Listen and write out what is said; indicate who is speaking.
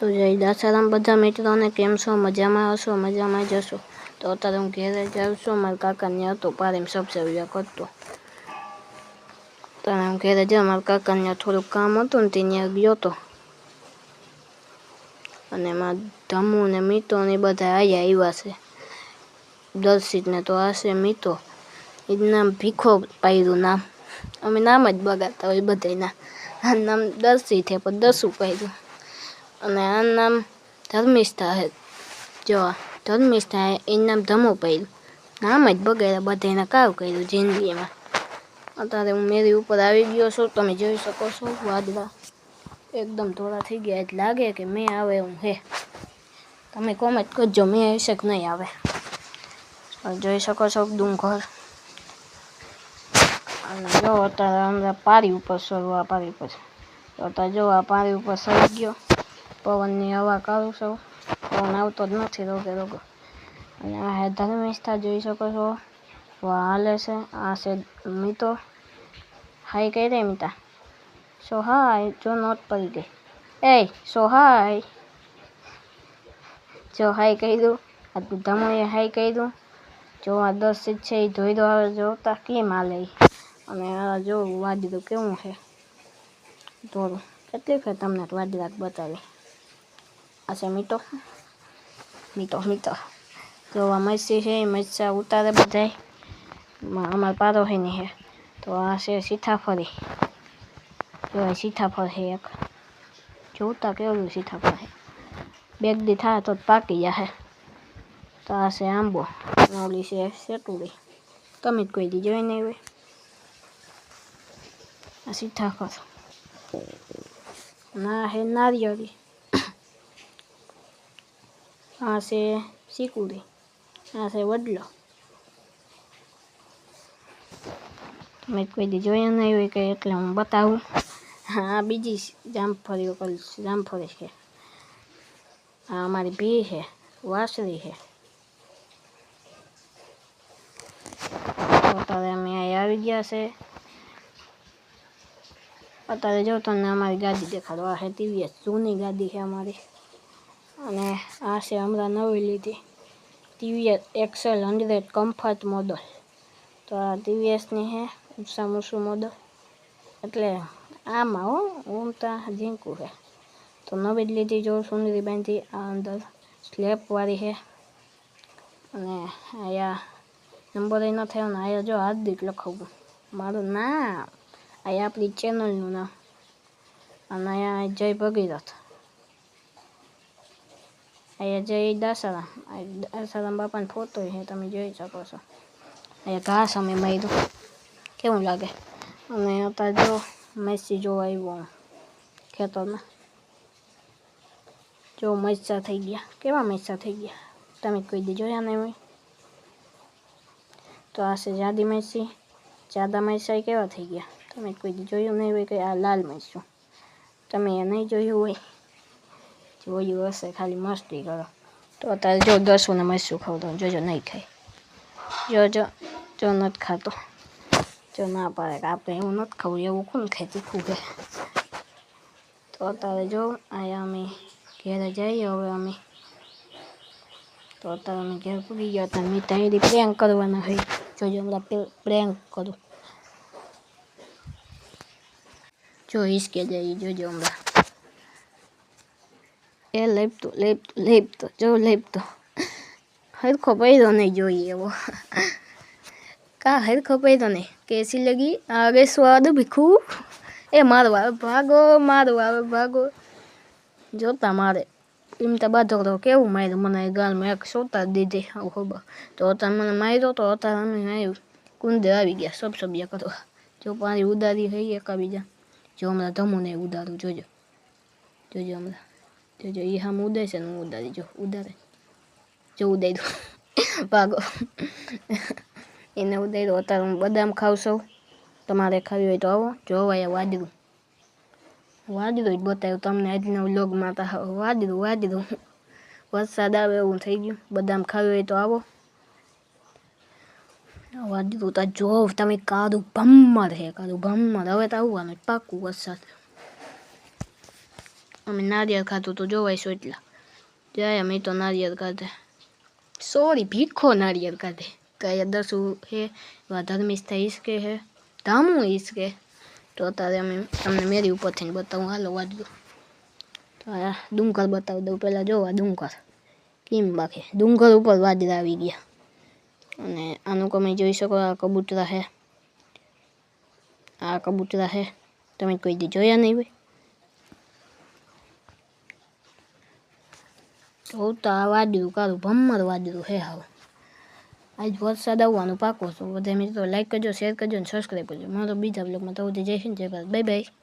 Speaker 1: તો જય દાસારામ બધા મિત્રોને, કેમ છો? મજામાં હશો? મજામાં જશો. તો અત્યારે હું ઘેરે જાઉં છું. મારા કાકાને હતો પારેમ સબસેવિયા કરતો. તો હું ઘેરે જાઉં, મારા કાકાને થોડુંક કામ હતું ને ત્યાં ગયો હતો. અને એમાં ધમુ ને મીતો ને બધા આવ્યા છે. દર્શિત ને તો આશે મીતો. એ નામ ભીખો પાડ્યું નામ. અમે નામ જ બગાડતા હોય બધાના. આ નામ દર્શિત છે પણ દસું પાડ્યું. અને આ નામ ધર્મિષ્ઠા છે. જો ધર્મિષ્ઠા એનું નામ ધમુ પાડ્યું. નામ જ બગાડ્યા બધાના. કાવ કર્યું જિંદગીમાં. અત્યારે હું મેરી ઉપર આવી ગયો છું. તમે જોઈ શકો છો વાદળા એકદમ થોડા થઈ ગયા એટલે લાગે કે મેં આવે એવું હે. તમે કોમેન્ટ કરજો મેં હશે કે નહીં આવે. જોઈ શકો છો ડુંગર. અને જો અત્યારે আমরা પારી ઉપર ચડવા પારી ઉપર. તો અત્યારે જો આ પારી ઉપર ચડી ગયો. પવનની હવા કરું છું. પવન આવતો જ નથી રોગે રોગો. અને આ હે ધર્મિષ્ઠા જોઈ શકો છો. હાલે છે. આ છે મીતો. હાય કઈ રે મીતા. સો હાય જો નોટ પડી ગઈ. એ સો હાય. જો હાય કર્યું. આ ધમુએ હાય કર્યું. જો આ દર્શિત છે એ ધોઈડો આવે જોતા કેમ હાલે. અને આ જો વાદળું કેવું છે થોડું. કેટલી ફેર તમને વાદળા બતાવી. આ છે મીતો. મીતો. જો આ મરસી છે એ મરસા ઉતારે બધાય. અમારે પારો છે નહીં હે. તો આ છે સીતાફળી. જો આ સીતાફળ છે એક. જોતા કેવું સીતાફળ છે. બેગ દી થાય તો પાકી જશે. તો આ છે આંબો. ઓલી છે શેતુડી. તમે જ કોઈ દી જોઈ નહીં હોય. આ સીતાફળ. ના હે નારિયેળી. આ છે ચીકુડી. આ છે વડલો. તમે કોઈ દી જોયા નહીં હોય કે એટલે હું બતાવું. આ બીજી જામફળી છે. આ અમારી ભી છે. વાસળી છે. અત્યારે અમે અહીં આવી ગયા છે. અત્યારે જો તમને અમારી ગાડી દેખાડો. આ છે ટીવીએસ જૂની ગાડી છે અમારી. અને આ છે હમણાં નવી લીધી ટીવીએસ એક્સેલ 100 કમ્ફર્ટ મોડલ. તો આ ટીવીએસની છે ઊંચું મોડલ. એટલે આમાં હું તો ઝીંકું છે. તો નવી જ લીધી જો સુંદરી બાંધી. આ અંદર સ્લેપવાળી છે. અને અહીંયા નંબર એ ન થયો ને. અહીંયા જો હાર્દિક લખાવું મારું નામ. અહીંયા આપણી ચેનલનું નામ. અને અહીંયા જય ભગીરથ. અહીંયા જય દાસારામ. દાસારામ બાપાનો ફોટો છે તમે જોઈ શકો છો. અહીંયા ઘાસ અમે માર્યું. કેવું લાગે. અને અત્યારે જો મરચી જોવા આવ્યો ખેતરમાં. જો મરચા થઈ ગયા. કેવા મરચા થઈ ગયા. તમે કોઈ દી જોયા નહીં હોય. તો આ છે જાડી મરચી. જાડા મરચા કેવા થઈ ગયા. તમે કોઈ દી જોયું નહીં હોય કે આ લાલ મરચું. તમે એ નહીં જોયું હોય. જોયું હશે ખાલી મસ્તી કરો. તો અત્યારે જો 10 ને મરચું ખાવતો જોજો નહીં ખાય. જો નથી ખાતો. જો ના પાડે કે આપણે એવું નથી ખાવું. એવું કોણ ખાય તીખું છે. તો અત્યારે જો અહીંયા અમે ઘેરે જઈએ હવે અમે. તો અત્યારે અમે ઘેર પૂરી ગયા હતા. મેં ત્યાં પ્રેન્ક કરવાના હોય. જોજો હમણાં પ્રેન્ક કરું. જો હિસકે જઈએ જોજો હમણાં. એ લેપતો જો લેપતો. હરખો પડ્યો નહીં જોઈએ એવો. કા હરખો પડ્યો નહીં. કેસી લગી આગે સ્વાદ ભીખું. એ મારવા ભાગો ભાગો. જોતા મારે એમ તો બાધો કેવું માર્યું મને ગાલમાં એક સોતા દીધી ખબર. તો અત્યારે મને માર્યો તો અત્યારે અમે આવ્યું કુંદે આવી ગયા સબસબિયા કરવા. જો પાણી ઉદારી થઈ એકાબીજા. જો હમણાં ધમુને ઉદારું જોજો હમણાં. જોજો એ હામ ઉદય છે ને હું ઉદારી જો ઉદારે. જો ઉદાર્યું ભાગો. એને ઉદાર્યું. અત્યારે હું બદામ ખાઉં છું. તમારે ખાવી હોય તો આવો. જોવાય વાદળું જ બતાવ્યું તમને આજના વ્લોગમાં. તો વાદળું વરસાદ આવે એવું થઈ ગયું. બદામ ખાવી હોય તો આવો. વાદળું તો જો તમે કાળું ભમ્મર છે. હવે તો આવવાનું પાકું વરસાદ. અમે નારિયેળ ખાતું તો જોવાઈશું એટલા જાય અમે તો નારિયેળ કાઢે સોરી ભીખો નારિયેળ કાઢે કયા દસું હે વા ધર્મિષ્ઠા ઈસકે હે ધામું ઈસકે તો અત્યારે અમે તમને મેરી ઉપરથી બતાવું હાલો વાંચજો તો આ ડુંગર બતાવી દઉં પહેલાં જોવા ડુંગર કેમ બાકી ડુંગર ઉપર વાદળા આવી ગયા અને આનું તમે જોઈ શકો આ કબૂતરા હે તમે કોઈ દી જોયા નહીં હોય તો આ વાદળું કારું ભમર વાદળું હે હાવ આજ વરસાદ આવવાનું પાકો છો બધા મિત્રો લાઈક કરજો શેર કરજો અને સબસ્ક્રાઈબ કરજો મારો બીજા બ્લોગમાં તો જય હિન્દ જય ભારત બાય બાય